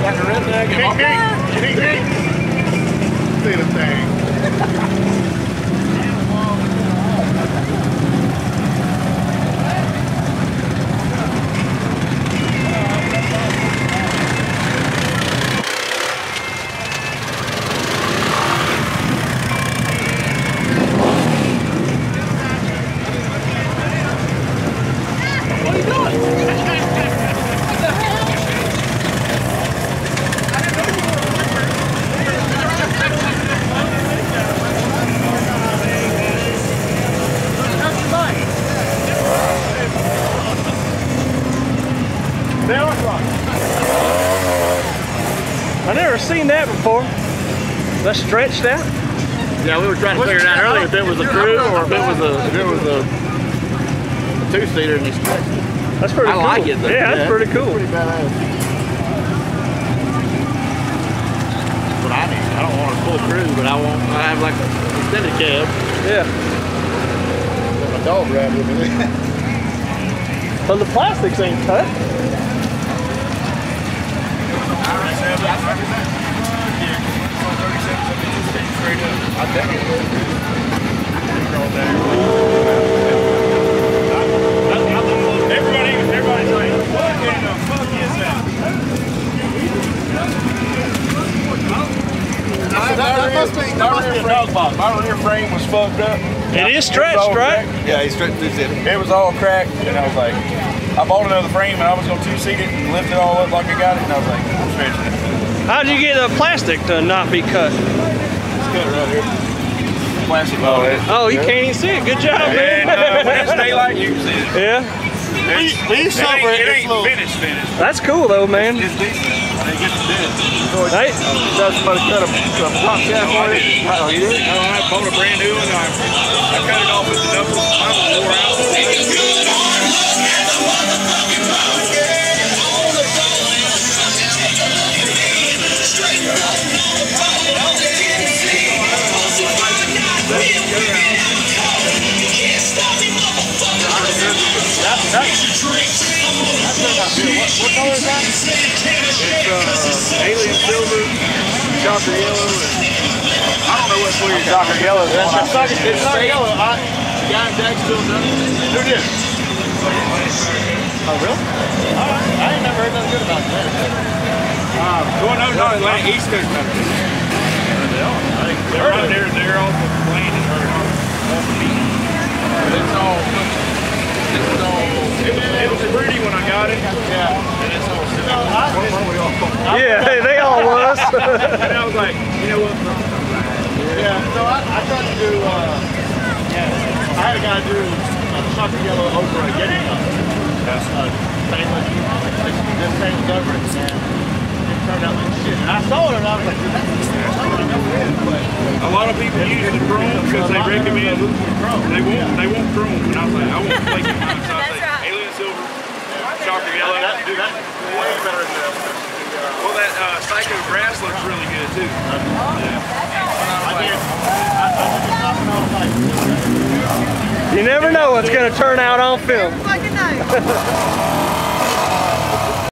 Got the redneck and see the thing. I never seen that before. That's stretched out. yeah, we were trying to figure it out earlier if it was a crew or if it was a two-seater and he stretched it. That's pretty cool. I like it though. Yeah, that's pretty cool. Pretty badass. But I need. I don't want a full crew, but I have like an extended cab. Yeah. Got my dog ride with me. But the plastics ain't touched. I think it would. Everybody's like, what in the fuck is that? That must be a dog box. My rear frame was fucked up. It is stretched, right? Yeah, he stretched it. It was all cracked, and I was like, I bought another frame, and I was going to two-seat it and lift it all up like I got it, and I was like, I'm stretching it. How did you get the plastic to not be cut? It's cut right here. Plastic. Oh, you can't even see it. Good job, man. And when it's daylight, you can see it. Yeah. These It ain't finished. That's cool though, man. It's decent. They get the dead. Hey, That's somebody cut a top cap No, on I it. didn't. Oh, you did? I bought a brand new one. I cut it off with the knuckles. I was wore out. What color is that? It's alien silver, chocolate yellow, and I don't know what color you're Chocolate yellow. It's chocolate yellow. The guy in Jacksonville done it. Who did? Oh, really? I ain't never heard nothing good about that. Going over to Atlantic East Coast country. They're out there, they're off the plane and they're off the beach. It was pretty when I got it. Yeah. And it's all yeah, they all was. and I was like, you know what? Yeah, so I tried to do, I had a guy do chocolate yellow over a Yeti cup. That's stainless, this stainless over it, and it turned out like shit. And I saw it and I was like, dude, that's something I know it is, but a lot of people use the chrome because they recommend they want chrome. And I was like, I want flake in mine. So I was like, alien silver, chocolate yellow. Dude, that's way better than that. Well, that Psycho grass looks really good too. You never know what's going to turn out on film. Fucking nice.